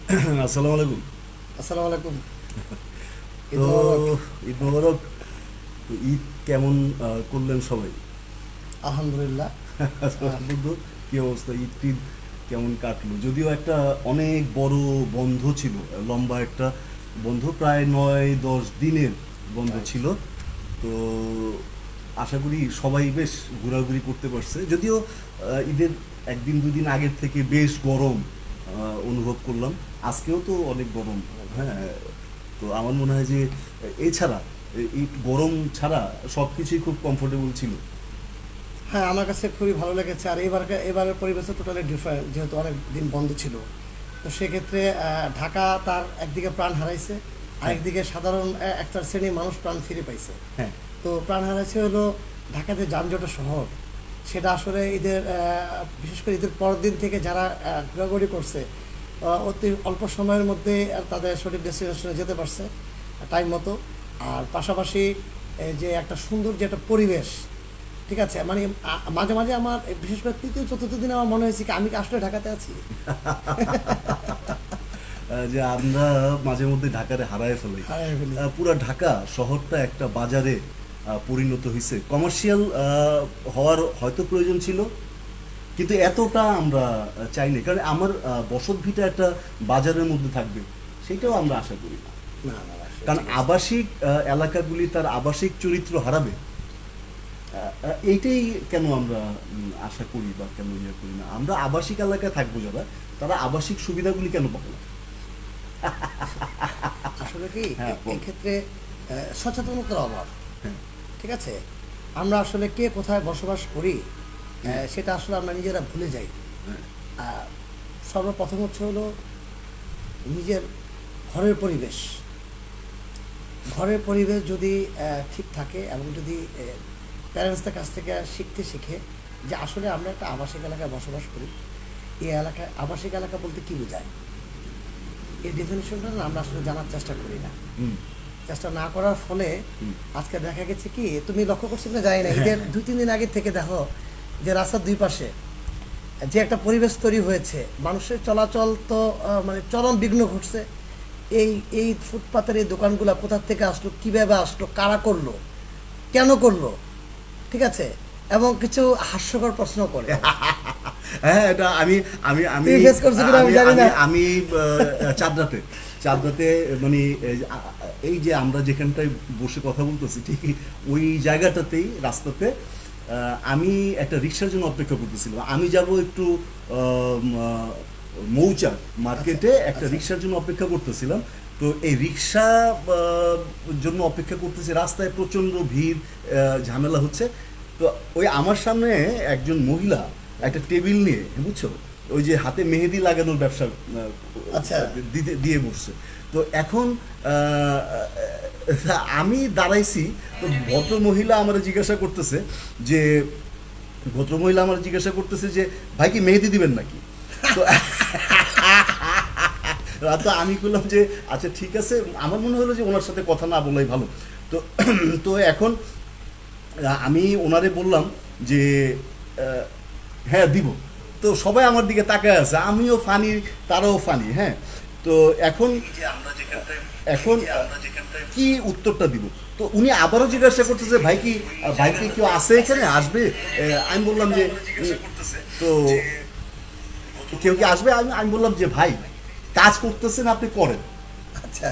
আসসালামু আলাইকুম। আসসালামু আলাইকুম। ঈদ তো মোবারক। ঈদ মোবারক। তো ঈদ কেমন করলেন সবাই? আলহামদুলিল্লাহ। আহ, বন্ধু, কি অবস্থা? ঈদ টিদ কেমন কাটলো? যদিও একটা অনেক বড় বন্ধ ছিল, লম্বা একটা বন্ধ, প্রায় 9-10 দিনের বন্ধ right. ছিল। তো আশা করি সবাই বেশ ঘোরাঘুরি করতে পারছে, যদিও ঈদের একদিন দুই দিন আগের থেকে বেশ গরম অনুভব করলাম। আজকেও তো অনেক গরম। হ্যাঁ। তো আমার মনে হয় যে এছাড়া এই গরম ছাড়া সব কিছুই খুব কমফোর্টেবল ছিল। হ্যাঁ, আমার কাছে খুবই ভালো লেগেছে। আর এবারের পরিবেশটা টোটালি ডিফারেন্ট, যেহেতু অনেক দিন বন্ধ ছিল। তো সেক্ষেত্রে ঢাকা তার একদিকে প্রাণ হারাইছে, হ্যাঁ, আরেকদিকে সাধারণ একটা শ্রেণীর মানুষ প্রাণ ফিরে পাইছে। হ্যাঁ, তো প্রাণ হারাইছে হলো ঢাকাতে যানজটের শহর। সেটা আসলে ঈদের বিশেষ করে ঈদের পরের দিন থেকে যারা ঘোরাঘুরি করছে, অতি অল্প সময়ের মধ্যে তাদের সঠিক ডেস্টিনেশনে যেতে পারছে টাইম মতো। আর পাশাপাশি যে একটা সুন্দর যে একটা পরিবেশ, ঠিক আছে, মানে মাঝে মাঝে আমার বিশেষ করে তৃতীয় চতুর্থ দিন আমার মনে হয়েছে কি আমি কি আসলে ঢাকাতে আছি। যে আমরা মাঝে মধ্যে ঢাকারে হারায় ফেলি। হারিয়ে ফেলি। পুরা ঢাকা শহরটা একটা বাজারে পরিণত হয়েছে। কমার্শিয়াল হওয়ার হয়তো প্রয়োজন ছিল, কিন্তু এতটা আমরা চাই না, কারণ আমার বসত ভিটা একটা বাজারের মধ্যে থাকবে, সেটাও আমরা আশা করি না। না না না, কারণ ঠিক আছে। আবাসিক এলাকাগুলি তার আবাসিক চরিত্র হারাবে। এইটাই কেন আমরা আশা করি বা কেন ইয়ে করি না? আমরা আবাসিক এলাকায় থাকবো যারা, তারা আবাসিক সুবিধাগুলি কেন পাবে না? আসলে কি হ্যাঁ, বল। এই ক্ষেত্রে সচেতনতার অভাব, হ্যাঁ, ঠিক আছে। আমরা আসলে কে কোথায় বসবাস করি হ্যাঁ, সেটা আসলে আমরা নিজেরা ভুলে যাই। হ্যাঁ, আহ, সর্বপ্রথম হচ্ছে হলো নিজের ঘরের পরিবেশ। ঘরের পরিবেশ যদি ঠিক থাকে এবং যদি প্যারেন্টসদের কাছ থেকে শিখতে শিখে যে আসলে আমরা একটা আবাসিক এলাকায় বসবাস করি, এই এলাকায় আবাসিক এলাকা বলতে কী বোঝায়, এই ডেফিনেশনটা না আমরা আসলে জানার চেষ্টা করি না। হুম, চেষ্টা না করার ফলে হুম, আজকে দেখা গেছে কি, তুমি লক্ষ্য করছো কিনা জানি না, হ্যাঁ, ঈদের 2-3 দিন আগে থেকে দেখো যে রাস্তার দুই পাশে যে একটা পরিবেশ তৈরি হয়েছে, মানুষের চলাচল তো মানে চরম বিঘ্ন ঘটছে। এই এই ফুটপাতের এই দোকানগুলো কোথা থেকে আসলো, কীভাবে আসলো, কারা করলো, কেন করলো, ঠিক আছে, এবং কিছু হাস্যকর প্রশ্ন করে। হ্যাঁ, এটা আমি আমি আমি তুমি ফেস করছো কিনা আমি আমি জানি আমি না। আমি চাঁদরাতে চাঁদরাতে মানে এই যে আমরা যেখানটায় বসে কথা বলতেছি, ঠিক ওই জায়গাটাতেই রাস্তাতে আমি একটা রিক্সার জন্য অপেক্ষা করতেছিলাম। আমি যাব একটু মৌচাক আচ্ছা মার্কেটে একটা আচ্ছা। রিক্সার জন্য অপেক্ষা করতেছিলাম। তো এই রিক্সা জন্য অপেক্ষা করতেছি, রাস্তায় প্রচণ্ড ভিড়, ঝামেলা হচ্ছে। তো ওই আমার সামনে একজন মহিলা একটা টেবিল নিয়ে, বুঝছো, ওই যে হাতে মেহেদি লাগানোর ব্যবসা আচ্ছা দিয়ে বসছে। তো এখন আমি দাঁড়াইছি। তো ভদ্র মহিলা আমার জিজ্ঞাসা করতেছে যে ভদ্রমহিলা আমার জিজ্ঞাসা করতেছে যে ভাই কি মেহেদি দিবেন নাকি? তো তো আমি বললাম যে আচ্ছা ঠিক আছে। আমার মনে হলো যে ওনার সাথে কথা না বলাই ভালো। তো তো এখন আমি ওনারে বললাম যে আহ, হ্যাঁ দিব। তো সবাই আমার দিকে তাকায় আছে, আমিও ফানি, তারাও ফানি। হ্যাঁ। তো এখন এখন কি উত্তরটা দিব? তো উনি আবারও জিজ্ঞাসা করতেছে ভাই কি, ভাই কি কেউ আছে এখানে আসবে? আমি বললাম যে তো কেউ কি আসবে? আমি আমি বললাম যে ভাই, কাজ করতেছেন আপনি করেন, আচ্ছা।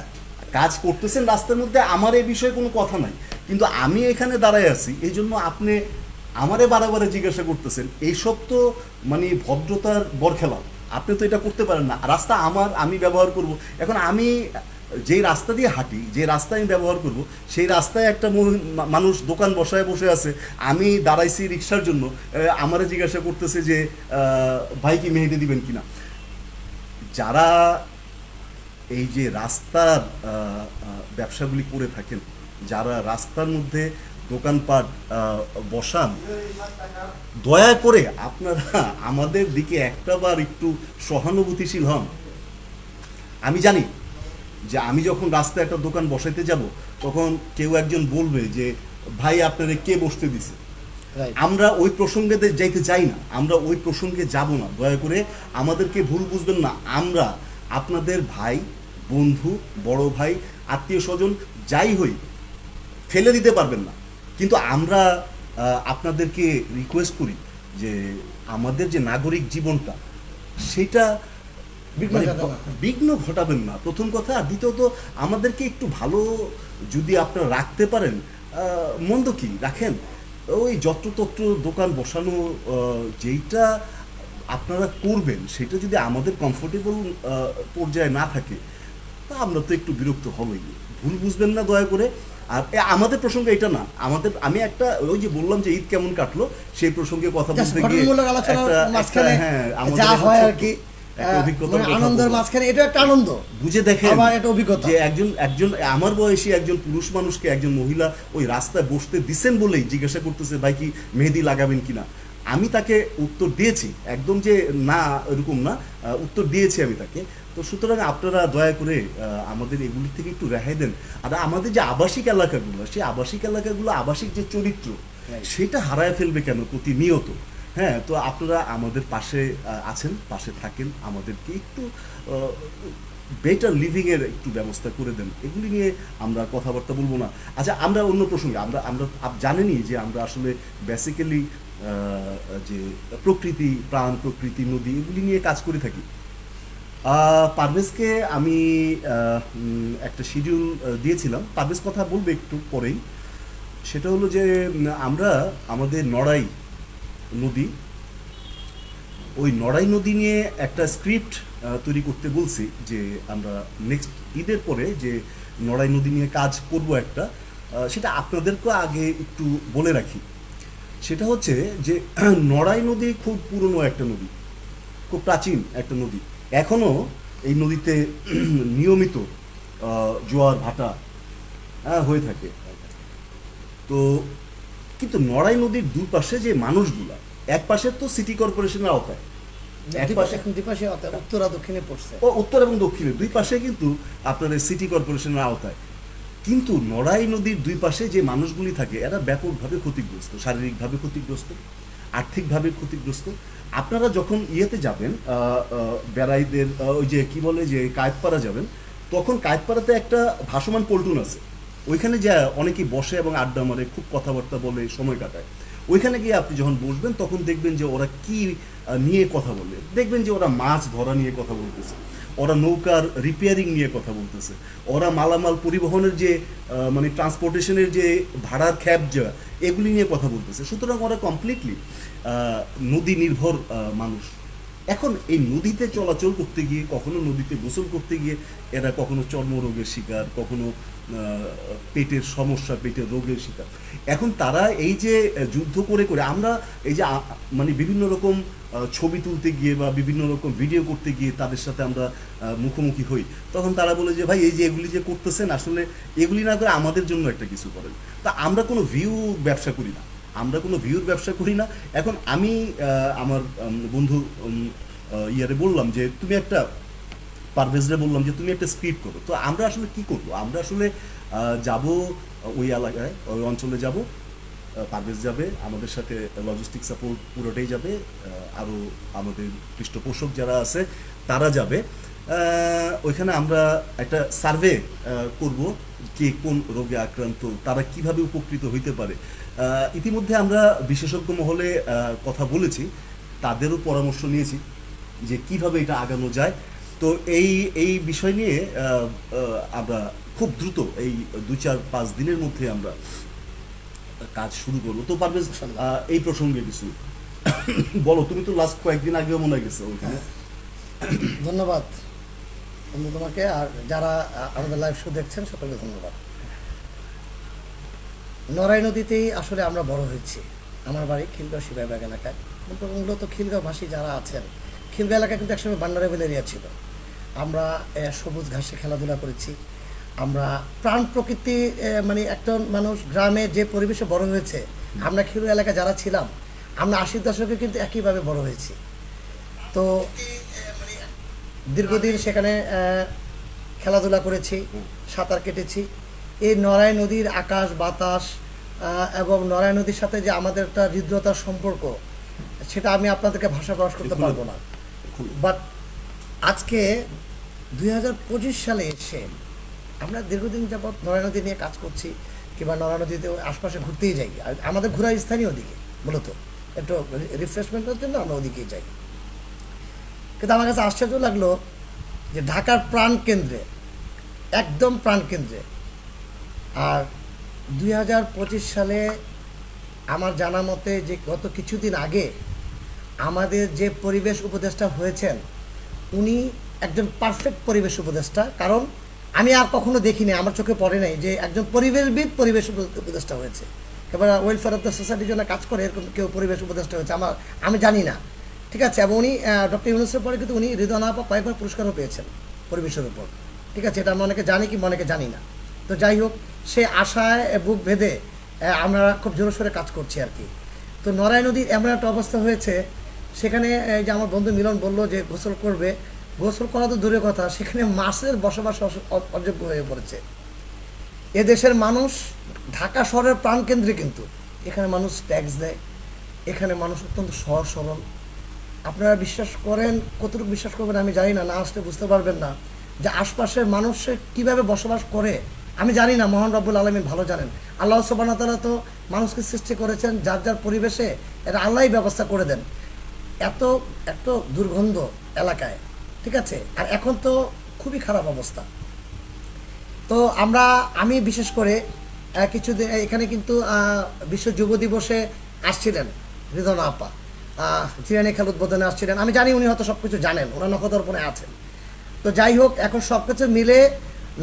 কাজ করতেছেন রাস্তার মধ্যে, আমার এই বিষয়ে কোনো কথা নাই, কিন্তু আমি এখানে দাঁড়ায় আছি এই জন্য আপনি আমারে বারে জিজ্ঞাসা করতেছেন, এইসব তো মানে ভদ্রতার বরখেলাপ। আপনি তো এটা করতে পারেন না, রাস্তা আমার, আমি ব্যবহার করব। এখন আমি যেই রাস্তা দিয়ে হাঁটি, যে রাস্তা আমি ব্যবহার করব, সেই রাস্তায় একটা মানুষ দোকান বসায় বসে আছে, আমি দাঁড়াইছি রিক্সার জন্য, আমারে জিজ্ঞাসা করতেছে যে ভাই কি মেহেদি দিবেন কিনা? যারা এই যে রাস্তার ব্যবসাগুলি করে থাকেন, যারা রাস্তার মধ্যে দোকানপাট বসান, দয়া করে আপনারা আমাদের দিকে একটাবার একটু সহানুভূতিশীল হন। আমি জানি যে আমি যখন রাস্তায় একটা দোকান বসাইতে যাব, তখন কেউ একজন বলবে যে ভাই আপনারা কে বসতে দিছে। রাইট। আমরা ওই প্রসঙ্গে যাইতে চাই না, আমরা ওই প্রসঙ্গে যাব না, দয়া করে আমাদেরকে ভুল বুঝবেন না। আমরা আপনাদের ভাই, বন্ধু, বড় ভাই, আত্মীয় স্বজন যাই হই ফেলে দিতে পারবেন না। কিন্তু আমরা আপনাদেরকে রিকোয়েস্ট করি যে আমাদের যে নাগরিক জীবনটা সেটা বিঘ্ন মানে যাতে না হয়। বিঘ্ন ঘটাবেন না, প্রথম কথা। আর দ্বিতীয়ত আমাদেরকে একটু ভালো যদি আপনারা রাখতে পারেন, মন্দ কি রাখেন, ওই যত্রতত্র দোকান বসানো, যেইটা আপনারা করবেন সেটা যদি আমাদের কমফোর্টেবল পর্যায়ে না থাকে, তা আমরা তো একটু বিরক্ত হবই। ভুল বুঝবেন না দয়া করে। আর আমাদের প্রসঙ্গে এটা না, আমি একটা ওই যে বললাম যে ঈদ কেমন কাটলো সেই প্রসঙ্গে কথা Just বলতে গিয়ে ঘটনামূলক আলোচনার মাঝখানে হ্যাঁ আমাদের যা একটা হয় আর ছোট্ট কি, একটা অভিজ্ঞতার মানে কথা আনন্দের বলবো। মাঝখানে এটা একটা আনন্দ, বুঝে দেখেন আবার এটা অভিজ্ঞতা। যে একজন আমার বয়সী একজন পুরুষ মানুষকে একজন মহিলা ওই রাস্তায় বসতে দিছেন বলেই জিজ্ঞাসা করতেছে ভাই কি মেহেদি লাগাবেন কিনা। আমি তাকে উত্তর দিয়েছি, একদম যে না এরকম না, উত্তর দিয়েছি আমি তাকে। তো সুতরাং আপনারা দয়া করে আমাদের এগুলি থেকে একটু রেহাই দেন। আর আমাদের যে আবাসিক এলাকাগুলো, সেই আবাসিক এলাকাগুলো আবাসিক যে চরিত্র সেটা হারায় ফেলবে কেন প্রতিনিয়ত। হ্যাঁ, তো আপনারা আমাদের পাশে আছেন, পাশে থাকেন, আমাদেরকে একটু বেটার লিভিংয়ের একটু ব্যবস্থা করে দেন। এগুলি নিয়ে আমরা কথাবার্তা বলবো না। আচ্ছা, আমরা অন্য প্রসঙ্গে আমরা আমরা জানেনই যে আমরা আসলে বেসিক্যালি যে প্রকৃতি, প্রাণ, প্রকৃতি, নদী এগুলি নিয়ে কাজ করে থাকি। পারভেজকে আমি একটা শিডিউল দিয়েছিলাম, পারভেজ কথা বলবে একটু পরেই। সেটা হলো যে আমরা আমাদের নড়াই নদী, ওই নড়াই নদী নিয়ে একটা স্ক্রিপ্ট তৈরি করতে বলছি যে আমরা নেক্সট ঈদের পরে যে নড়াই নদী নিয়ে কাজ করব একটা, সেটা আপনাদেরকে আগে একটু বলে রাখি। সেটা হচ্ছে যে নড়াই নদী খুব পুরনো একটা নদী, খুব প্রাচীন একটা নদী। এখনও এই নদীতে নিয়মিত জোয়ার ভাটা হয়ে থাকে। তো কিন্তু নড়াই নদীর দুই পাশে যে মানুষগুলা, এক পাশে তো সিটি কর্পোরেশনের আওতায়, এক পাশে এখন দ্বিপাশে উত্তরা দক্ষিণে পড়ছে। ও উত্তর এবং দক্ষিণে দুই পাশে কিন্তু আপনার সিটি কর্পোরেশনের আওতায়। কিন্তু নড়াই নদীর দুই পাশে যে মানুষগুলি থাকে এরা ব্যাপকভাবে ক্ষতিগ্রস্ত, শারীরিকভাবে ক্ষতিগ্রস্ত, আর্থিকভাবে ক্ষতিগ্রস্ত। আপনারা যখন ইয়েতে যাবেন বেড়াইদের ওই যে কি বলে যে কায়েতপাড়া যাবেন, তখন কায়েতপাড়াতে একটা ভাসমান পল্টন আছে। ওইখানে যা অনেকেই বসে এবং আড্ডা মারে, খুব কথাবার্তা বলে, সময় কাটায়। ওইখানে গিয়ে আপনি যখন বসবেন তখন দেখবেন যে ওরা কি নিয়ে কথা বলে। দেখবেন যে ওরা মাছ ধরা নিয়ে কথা বলতেছে, ওরা নৌকার রিপেয়ারিং নিয়ে কথা বলতেছে, ওরা মালামাল পরিবহনের যে মানে ট্রান্সপোর্টেশনের যে ভাড়ার খ্যাপ যা এগুলি নিয়ে কথা বলতেছে। সুতরাং ওরা কমপ্লিটলি নদী নির্ভর মানুষ। এখন এই নদীতে চলাচল করতে গিয়ে, কখনো নদীতে গোসল করতে গিয়ে এরা কখনো চর্মরোগের শিকার, কখনো পেটের সমস্যা, পেটের রোগের শিকার। এখন তারা এই যে যুদ্ধ করে করে আমরা এই যে মানে বিভিন্ন রকম ছবি তুলতে গিয়ে বা বিভিন্ন রকম ভিডিও করতে গিয়ে তাদের সাথে আমরা মুখোমুখি হই, তখন তারা বলে যে ভাই এই যে এগুলি যে করতেছেন আসলে এগুলি না করে আমাদের জন্য একটা কিছু করেন। তা আমরা কোনো ভিউ ব্যবসা করি না, আমরা কোনো ভিউর ব্যবসা করি না। এখন আমি আমার বন্ধু ইয়ারে বললাম যে তুমি একটা, পারভেজরে বললাম যে তুমি একটা স্ক্রিপ্ট করো। তো আমরা আসলে কি করবো, আমরা আসলে যাব ওই এলাকায়, ওই অঞ্চলে যাব, পারভেজ যাবে আমাদের সাথে, লজিস্টিক সাপোর্ট পুরোটাই যাবে, আরও আমাদের পৃষ্ঠপোষক যারা আছে তারা যাবে। ওইখানে আমরা একটা সার্ভে করব কে কোন রোগে আক্রান্ত, তারা কিভাবে উপকৃত হইতে পারে। ইতিমধ্যে আমরা বিশেষজ্ঞ মহলে কথা বলেছি, তাদেরও পরামর্শ নিয়েছি যে কিভাবে এটা আগানো যায়। তো এই বিষয় নিয়ে আমরা খুব দ্রুত এই 2-4-5 দিনের মধ্যে আমরা কাজ শুরু করবো। তো পারভেজ এই প্রসঙ্গে কিছু বলো, তুমি তো লাস্ট কয়েকদিন আগেও মনে গেছে ওইখানে। ধন্যবাদ বন্ধু তোমাকে, আর যারা আমাদের লাইভ শো দেখছেন সকলকে ধন্যবাদ। নড়াই নদীতেই আসলে আমরা বড় হয়েছি। আমার বাড়ি খিলগাঁও শিবাইবাগ এলাকায়। মূলত খিলগাঁও ভাষী যারা আছেন, খিলগাঁও এলাকা কিন্তু একসময় ভান্ডারেবল এরিয়া ছিল। আমরা সবুজ ঘাসে খেলাধুলা করেছি, আমরা প্রাণ প্রকৃতি, মানে একটা মানুষ গ্রামে যে পরিবেশে বড় হয়েছে, আমরা খিলগাঁও এলাকা যারা ছিলাম আমরা 80 দশকে কিন্তু একইভাবে বড় হয়েছি। তো দীর্ঘদিন সেখানে খেলাধুলা করেছি, সাঁতার কেটেছি। এই নড়াই নদীর আকাশ বাতাস এবং নড়াই নদীর সাথে যে আমাদের একটা হৃদ্রতার সম্পর্ক, সেটা আমি আপনাদেরকে ভাষা প্রকাশ করতে পারবো না। বাট আজকে 2025 সালে এসে আমরা দীর্ঘদিন যাবৎ নড়াই নদী নিয়ে কাজ করছি, কিংবা নড়াই নদীতে আশপাশে ঘুরতেই যাই। আর আমাদের ঘোরার স্থানীয় ওদিকে, মূলত একটু রিফ্রেশমেন্টের জন্য আমরা ওদিকেই যাই। কিন্তু আমার কাছে আশ্চর্য লাগলো যে ঢাকার প্রাণকেন্দ্রে, একদম প্রাণকেন্দ্রে, আর 2025 সালে আমার জানা মতে যে গত কিছুদিন আগে আমাদের যে পরিবেশ উপদেষ্টা হয়েছেন, উনি একজন পারফেক্ট পরিবেশ উপদেষ্টা। কারণ আমি আর কখনো দেখিনি, আমার চোখে পড়ে নাই যে একজন পরিবেশবিদ পরিবেশ উপদেষ্টা হয়েছে। এবার ওয়েলফেয়ার অফ দ্য সোসাইটির জন্য কাজ করে এরকম কেউ পরিবেশ উপদেষ্টা হয়েছে আমি জানি না, ঠিক আছে। এবং উনি ডক্টর ইউনূসের পরে কিন্তু উনি রিদওয়ানা আপা কয়েকবার পুরস্কারও পেয়েছেন পরিবেশের উপর, ঠিক আছে। এটা আমি অনেকে জানি কি অনেকে জানি না। তো যাই হোক, সে আশায় বুক ভেদে আমরা খুব জোরসোরে কাজ করছি আর কি। তো নড়াই নদীর এমন একটা অবস্থা হয়েছে, সেখানে এই যে আমার বন্ধু মিলন বলল যে গোসল করবে, গোসল করা তো দূরের কথা, সেখানে মাছের বসবাস অযোগ্য হয়ে পড়েছে। এদেশের মানুষ, ঢাকা শহরের প্রাণকেন্দ্রে, কিন্তু এখানে মানুষ ট্যাক্স দেয়, এখানে মানুষ অত্যন্ত সহজ সরল। আপনারা বিশ্বাস করেন, কতটুকু বিশ্বাস করবেন আমি জানি না, না আসলে বুঝতে পারবেন না যে আশপাশের মানুষের কীভাবে বসবাস করে আমি জানি না। মহান রব্বুল আলামিন ভালো জানেন। আল্লাহ সুবহানাহু ওয়া তাআলা তো মানুষকে সৃষ্টি করেছেন যার যার পরিবেশে, এটা আল্লাহই ব্যবস্থা করে দেন। এত দুর্গন্ধ এলাকায়, ঠিক আছে। আর এখন তো খুবই খারাপ অবস্থা। তো আমি বিশেষ করে কিছুদিন এখানে কিন্তু বিশ্ব যুব দিবসে আসছিলেন রিদওয়ানা আপা, জিরানি খেল উদ্বোধনে আসছিলেন। আমি জানি উনি হয়তো সব কিছু জানেন, ওনার নখদর্পণে আছেন। তো যাই হোক, এখন সব কিছু মিলে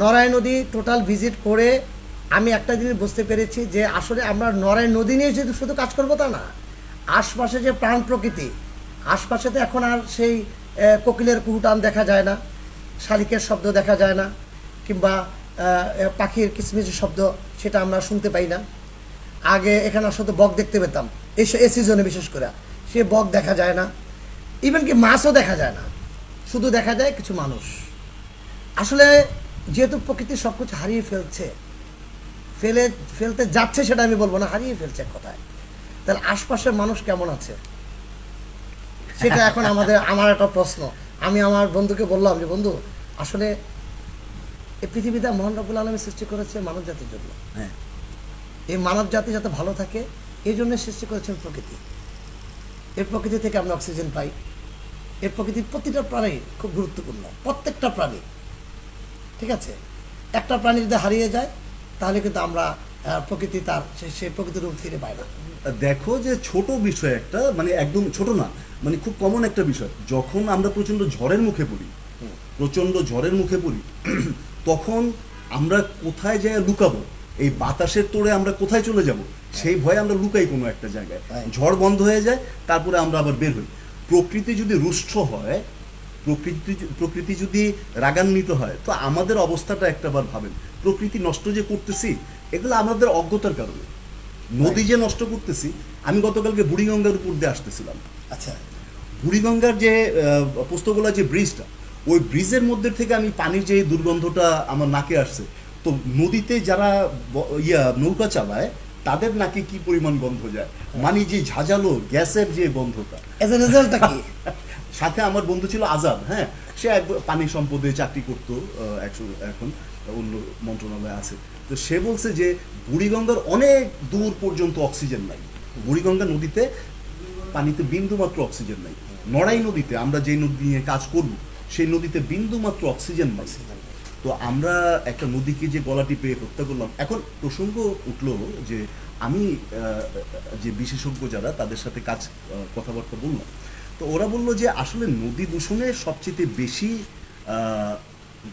নড়াই নদী টোটাল ভিজিট করে আমি একটা জিনিস বুঝতে পেরেছি যে আসলে আমরা নড়াই নদী নিয়ে যদি শুধু কাজ করবো তা না, আশপাশে যে প্রাণ প্রকৃতি, আশপাশে তো এখন আর সেই কোকিলের কুহুটান দেখা যায় না, শালিকের শব্দ দেখা যায় না, কিংবা পাখির কিচমিচের শব্দ সেটা আমরা শুনতে পাই না। আগে এখানে আসলে বক দেখতে পেতাম, এই সিজনে বিশেষ করে, সে বক দেখা যায় না, ইভেন কি মাছও দেখা যায় না, শুধু দেখা যায় কিছু মানুষ। আসলে যেহেতু প্রকৃতি সব কিছু হারিয়ে ফেলতে যাচ্ছে, সেটা আমি বলবো না, হারিয়ে ফেলছে এক কথায়। তাহলে আশপাশের মানুষ কেমন আছে, সেটা এখন আমার একটা প্রশ্ন। আমি আমার বন্ধুকে বললাম যে বন্ধু, আসলে এই পৃথিবীতে মহান রব্বুল আলামিন সৃষ্টি করেছে মানব জাতির জন্য। হ্যাঁ, এই মানব জাতি যাতে ভালো থাকে এই জন্য সৃষ্টি করেছেন প্রকৃতি। এই প্রকৃতি থেকে আমরা অক্সিজেন পাই। এই প্রকৃতির প্রতিটা প্রাণী খুব গুরুত্বপূর্ণ, প্রত্যেকটা প্রাণী, ঠিক আছে। একটা প্রাণী যদি হারিয়ে যায় তাহলে কিন্তু আমরা প্রকৃতি তার সেই প্রকৃতির রূপ ফিরে পায় না। দেখো যে ছোট বিষয় একটা, মানে একদম ছোট না, মানে খুব কমন একটা বিষয়। যখন আমরা প্রচণ্ড ঝড়ের মুখে পড়ি, তখন আমরা কোথায় যাই লুকাবো, এই বাতাসের তোড়ে আমরা কোথায় চলে যাব, সেই ভয়ে আমরা লুকাই কোনো একটা জায়গায়। ঝড় বন্ধ হয়ে যায়, তারপরে আমরা আবার বের হই। প্রকৃতি যদি রুষ্ট হয়, প্রকৃতি যদি রাগান্বিত হয়, তো আমাদের অবস্থাটা একটাবার ভাবেন। প্রকৃতি নষ্ট যে করতেছি, এগুলো আমাদের অজ্ঞতার কারণে। নদী যে নষ্ট করতেছি, আমি গতকালকে বুড়িগঙ্গার উপর দিয়ে আসতেছিলাম। আচ্ছা, বুড়িগঙ্গার যে পোস্তগোলা যে ব্রিজটা, ওই ব্রিজের মধ্যে থেকে আমি পানির যে দুর্গন্ধটা আমার নাকে আসছে। তো নদীতে যারা নৌকা চালায় তাদের নাকে কি পরিমাণ গন্ধ যায়, মানে যে ঝাঁঝালো গ্যাসের যে গন্ধটা। এজ এ রেজাল্টটা কি? সাথে আমার বন্ধু ছিল আজাদ, হ্যাঁ, সে পানি সম্পদে চাকরি করতো, এখন অন্য মন্ত্রণালয়ে আছে। তো সে বলছে যে বুড়িগঙ্গার অনেক দূর পর্যন্ত অক্সিজেন নাই, বুড়িগঙ্গা নদীতে পানিতে বিন্দু মাত্র অক্সিজেন নাই। নড়াই নদীতে আমরা যে নদী নিয়ে কাজ করব, সেই নদীতে বিন্দু মাত্র অক্সিজেন নাই। তো আমরা একটা নদীকে যে গলা টিপে হত্যা করলাম। এখন প্রসঙ্গ উঠলো যে আমি যে বিশেষজ্ঞ যারা, তাদের সাথে কথাবার্তা বললাম। তো ওরা বললো যে আসলে নদী দূষণের সবচেয়ে বেশি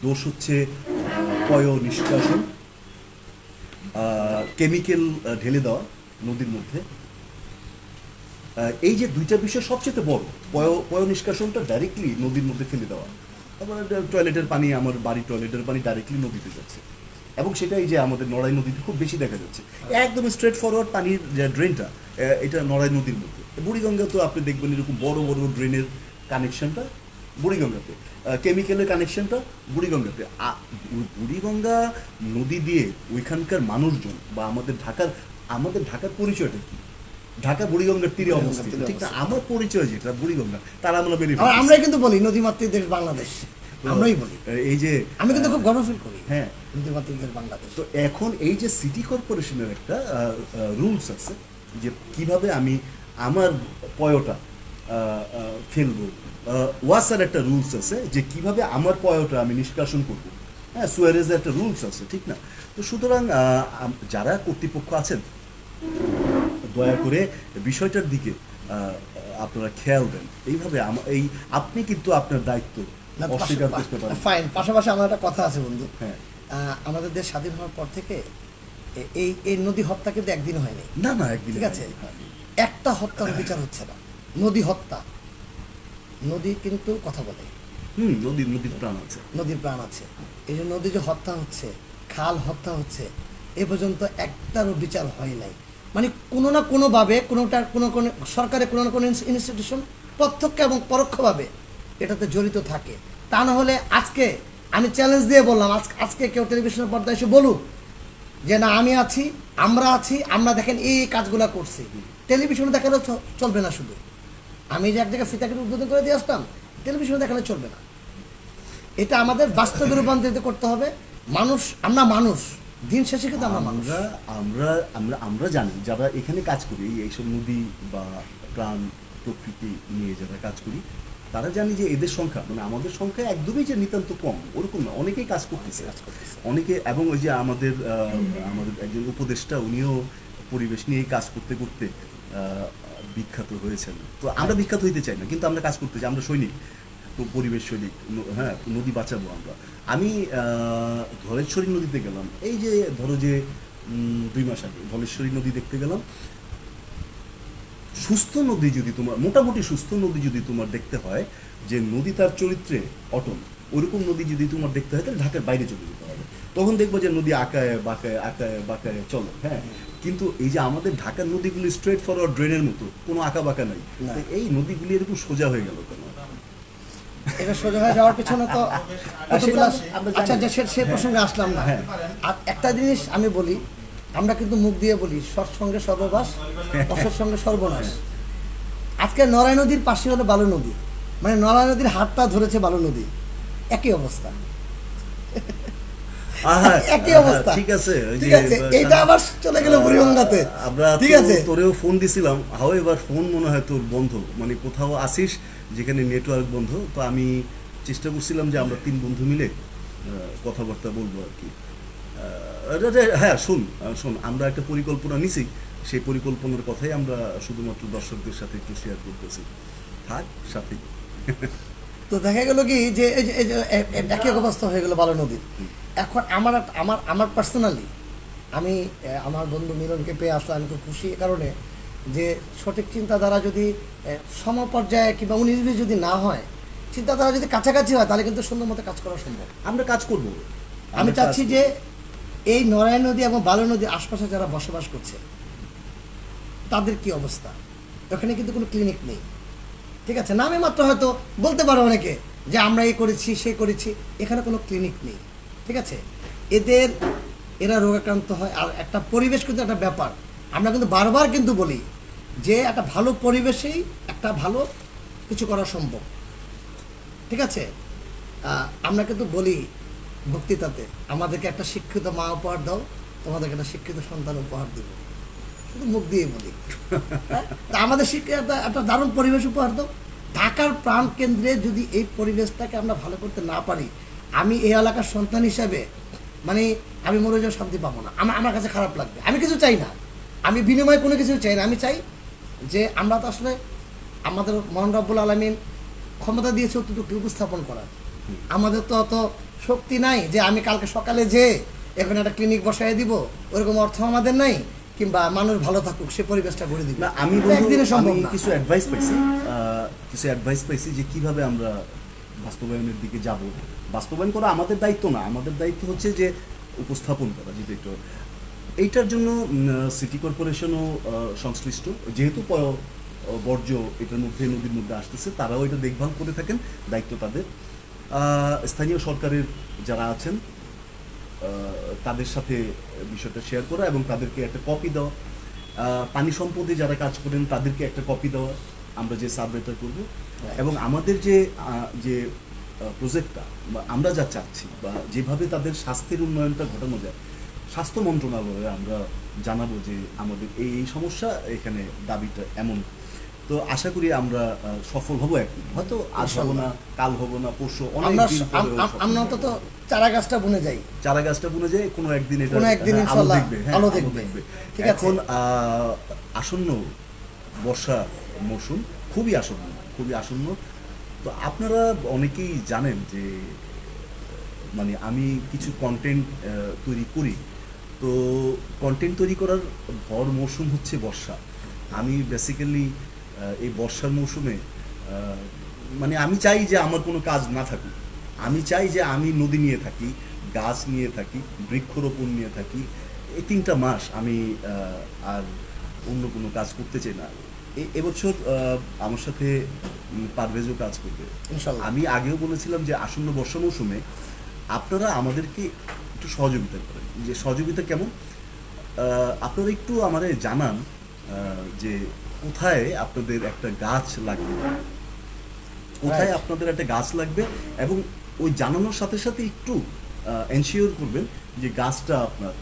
দোষ হচ্ছে পয় নিষ্কাশন, কেমিক্যাল ঢেলে দেওয়া নদীর মধ্যে। এই যে দুইটা বিষয় সবচেয়ে বড়, পয় নিষ্কাশনটা ডাইরেক্টলি নদীর মধ্যে ফেলে দেওয়া। তারপরে টয়লেটের পানি, আমার বাড়ির টয়লেটের পানি ডাইরেক্টলি নদীতে যাচ্ছে, এবং সেটাই যে আমাদের নড়াই নদীতে খুব বেশি দেখা যাচ্ছে। একদম স্ট্রেট ফরওয়ার্ড পানির যে ড্রেনটা, এটা নড়াই নদীর মধ্যে। বুড়িগঙ্গা তো আপনি দেখবেন এরকম বড় বড় ড্রেনের কানেকশনটা বুড়িগঙ্গাতে, কেমিক্যালের কানেকশনটা বুড়িগঙ্গাতে। বুড়িগঙ্গা নদী দিয়ে ওইখানকার মানুষজন বা আমাদের ঢাকার পরিচয়টা কি? ঢাকা বুড়িগঙ্গার তীরে অবস্থিত, ঠিক না? আমার পরিচয় যেটা বুড়িগঙ্গা, তারা আমরা বেরিয়ে আমরা কিন্তু বলি নদীমাতৃক দেশ বাংলাদেশ। আমরাই বলি। এই যে আমি কিন্তু খুব গর্ব ফিল করি হ্যাঁ নদীমাতৃকদের বাংলাদেশ। তো এখন এই যে সিটি কর্পোরেশনের একটা রুলস আছে যে কিভাবে আমি আমার পয়টা ফেলবো, ওয়াসার একটা রুলস আছে যে কিভাবে আমার পয়টা আমি নিষ্কাশন করবো, হ্যাঁ সুয়ারেজের একটা রুলস আছে, ঠিক না? তো সুতরাং যারা কর্তৃপক্ষ আছেন দয়া করে বিষয়টার দিকে আপনারা খেয়াল দেন। এইভাবে এই আপনি কিন্তু আপনার দায়িত্ব অস্বীকার করতে পারেন। ফাইন, পাশাপাশি আমার একটা কথা আছে বন্ধু। হ্যাঁ আমাদের দেশ স্বাধীন হওয়ার পর থেকে এই নদী হত্যা কিন্তু একদিন হয়নি, না না একদিন ঠিক আছে? একটা হত্যার বিচার হচ্ছে না, নদী হত্যা। নদী কিন্তু কথা বলে, নদীর প্রাণ আছে, নদীর প্রাণ আছে। এই যে নদী যে হত্যা হচ্ছে, খাল হত্যা হচ্ছে, এ পর্যন্ত একটারও বিচার হয় নাই। মানে কোনো না কোনোভাবে কোনো সরকারের কোনো না কোনো ইনস্টিটিউশন প্রত্যক্ষ এবং পরোক্ষভাবে এটাতে জড়িত থাকে। তা না হলে আজকে আমি চ্যালেঞ্জ দিয়ে বললাম, আজকে কেউ টেলিভিশনের পর্দায় এসে বলুক যে না আমি আছি, আমরা আছি, আমরা দেখেন এই কাজগুলো করছি, টেলিভিশনে দেখালেও চলবে না। শুধু আমি যে এক জায়গায় ফিতাকে উদ্বোধন করে দিয়ে আসতাম, টেলিভিশনে দেখালে চলবে না। এটা আমাদের বাস্তবে রূপান্তরিত করতে হবে। আমরা মানুষ, দিন শেষে কিন্তু আমরা মানুষ। আমরা আমরা আমরা জানি যারা এখানে কাজ করি, এইসব নদী বা প্রাণ প্রকৃতি নিয়ে যারা কাজ করি, তারা জানি যে এদের সংখ্যা মানে আমাদের সংখ্যা একদমই যে নিতান্ত কম ওরকম না, অনেকেই কাজ করতেছে অনেকে। এবং ওই যে আমাদের একজন উপদেষ্টা, উনিও পরিবেশ নিয়ে কাজ করতে করতে বিখ্যাত হয়েছেন। তো আমরা বিখ্যাত হইতে চাই না, কিন্তু আমরা কাজ করতে চাই, আমরা সৈনিক, তো পরিবেশ সৈনিক, হ্যাঁ নদী বাঁচাবো আমরা। আমি ধলেশ্বরী নদীতে গেলাম, এই যে ধরো যে 2 মাস আগে ধলেশ্বরী নদী দেখতে গেলাম। সুস্থ নদী যদি তোমার, মোটামুটি সুস্থ নদী যদি তোমার দেখতে হয় যে নদী তার চরিত্রে অটল, ওরকম নদী যদি তোমার দেখতে হয় তাহলে ঢাকার বাইরে চলে যেতে হবে, তখন দেখবো যে নদী আঁকায় বাঁকায় চলো। হ্যাঁ কিন্তু এই যে আমাদের ঢাকার নদীগুলি স্ট্রেট ফরওয়ার্ড ড্রেনের মতো, কোনো আঁকা বাঁকা নাই। তো এই নদীগুলি এরকম সোজা হয়ে গেল কেন? এটা সোজা হয়ে যাওয়ার পিছনে তো আচ্ছা, সে প্রসঙ্গে আসলাম না। হ্যাঁ। আর একটা জিনিস আমি বলি, আমরা কিন্তু মুখ দিয়ে বলি সৎসঙ্গে সর্ববাস, অসৎসঙ্গে সর্বনাশ। আজকে নড়াই নদীর পাশে হলো বালু নদী, মানে নড়াই নদীর হাতটা ধরেছে বালু নদী, একই অবস্থা। একই অবস্থা, ঠিক আছে। ঠিক আছে, এইটা আবার চলে গেল বুড়িগঙ্গাতে। আমরা ঠিক আছে, তোরেও ফোন দিছিলাম, হাও এবার ফোন মনে হয় তোর বন্ধ, মানে কোথাও আসিস যেখানে নেটওয়ার্ক বন্ধ। তো আমি চেষ্টা করছিলাম যে আমরা 3 বন্ধু মিলে কথাবার্তা বলবো আর কি। হ্যাঁ শোন, আমরা একটা পরিকল্পনা নিছি, সেই পরিকল্পনার কথাই আমরা শুধুমাত্র দর্শকদের সাথে একটু শেয়ার করতেছি, থাক সাথেই। তো দেখা গেল কি যে একই অবস্থা হয়ে গেল বালু নদীর। এখন আমার পার্সোনালি আমি আমার বন্ধু মিলনকে পেয়ে আসলে আমি খুব খুশি, এ কারণে যে সঠিক চিন্তাধারা যদি সমপর্যায়ে কিংবা উনিশ যদি না হয়, চিন্তাধারা যদি কাছাকাছি হয়, তাহলে কিন্তু সুন্দর মতো কাজ করা সম্ভব। আমরা কাজ করব। আমি চাচ্ছি যে এই নড়াই নদী এবং বালু নদীর আশপাশে যারা বসবাস করছে তাদের কি অবস্থা। ওখানে কিন্তু কোনো ক্লিনিক নেই, ঠিক আছে? নামে মাত্র হয়তো বলতে পারো অনেকে যে আমরা এই করেছি সে করেছি, এখানে কোনো ক্লিনিক নেই, ঠিক আছে? এরা রোগাক্রান্ত হয়। আর একটা পরিবেশ কিন্তু একটা ব্যাপার, আমরা কিন্তু বারবার কিন্তু বলি যে একটা ভালো পরিবেশেই একটা ভালো কিছু করা সম্ভব, ঠিক আছে? আমরা কিন্তু বলি বক্তৃতাতে, আমাদেরকে একটা শিক্ষিত মা উপহার দাও, তোমাদেরকে একটা শিক্ষিত সন্তান উপহার দেবো, শুধু মুখ দিয়ে বলি। তা আমাদের শিক্ষিত একটা দারুণ পরিবেশ উপহার দাও। ঢাকার প্রাণ কেন্দ্রে যদি এই পরিবেশটাকে আমরা ভালো করতে না পারি, আমি এই এলাকার সন্তান হিসাবে মানে আমি মরে যাওয়ার শান্তি পাবো না, আমার কাছে খারাপ লাগবে। আমি কিছু চাই না, আমি বিনিময়ে কোনো কিছু চাই না। আমি চাই যে আমরা তো আসলে আমাদের মহান রব্বুল আলামিন ক্ষমতা দিয়েছে অতটুকু উপস্থাপন করার, আমাদের তো অত শক্তি নাই যে আমি কালকে সকালে যে এখানে একটা ক্লিনিক বসাই দিব, ওরকম অর্থ আমাদের নাই, কিংবা মানুষ ভালো থাকুক সে পরিবেশটা গড়ে দিব। না আমি কিছু অ্যাডভাইস পাইছি যে কিভাবে আমরা বাস্তবায়নের দিকে যাব। বাস্তবায়ন করা আমাদের দায়িত্ব না, আমাদের দায়িত্ব হচ্ছে যে উপস্থাপন করা, যেটা একটু এইটার জন্য সিটি কর্পোরেশনও সংশ্লিষ্ট, যেহেতু বর্জ্য এটার মধ্যে নদীর মধ্যে আসতেছে, তারাও এটা দেখভাল করে থাকেন, দায়িত্ব তাদের। স্থানীয় সরকারের যারা আছেন তাদের সাথে বিষয়টা শেয়ার করা এবং তাদেরকে একটা কপি দেওয়া, পানি সম্পদে যারা কাজ করেন তাদেরকে একটা কপি দেওয়া, আমরা যে সাবমিটটা করব। এবং আমাদের যে প্রজেক্টটা বা আমরা যা চাচ্ছি বা যেভাবে তাদের স্বাস্থ্যের উন্নয়নটা ঘটানো যায়, স্বাস্থ্য মন্ত্রণালয়ে আমরা জানাবো যে আমাদের এই এই সমস্যা, এখানে দাবিটা এমন। তো আশা করি আমরা সফল হব একদিন, হয়তো আজ হব না, কাল হব না, পরশু, অনেক আমরা দিন পরে সফল আমরা হব। অন্তত চারা গাছটা বুনে যাই। চারা গাছটা বুনে যায় কোনো একদিন, এটা কোনো একদিন আলো ইনশাআল্লাহ দেখবে, হ্যাঁ, আলো আলো দেখবে। দেখবে। ঠিক আছে। এখন আসন্ন বর্ষা মৌসুম খুবই আসন্ন, খুবই আসন্ন। তো আপনারা অনেকেই জানেন যে মানে আমি কিছু কন্টেন্ট তৈরি করি। তো কন্টেন্ট তৈরি করার ভর মৌসুম হচ্ছে বর্ষা। আমি বেসিক্যালি এই বর্ষার মৌসুমে মানে আমি চাই যে আমার কোনো কাজ না থাকুক। আমি চাই যে আমি নদী নিয়ে থাকি, গাছ নিয়ে থাকি, বৃক্ষরোপণ নিয়ে থাকি। এই 3টা মাস আমি আর অন্য কোনো কাজ করতে চাই না। এবছর আমার সাথে পারভেজও কাজ করবে। ইনশাআল্লাহ। আমি আগেও বলেছিলাম যে আসন্ন বর্ষা মৌসুমে আপনারা আমাদেরকে একটু সহযোগিতা করেন। যে সহযোগিতা কেমন, আপনারা একটু আমাদের জানান যে কোথায় আপনাদের একটা গাছ লাগবে, কোথায় Right. আপনাদের একটা গাছ লাগবে, এবং ওই জানানোর সাথে সাথে একটু এনশিওর করবেন যে গাছটা আপনার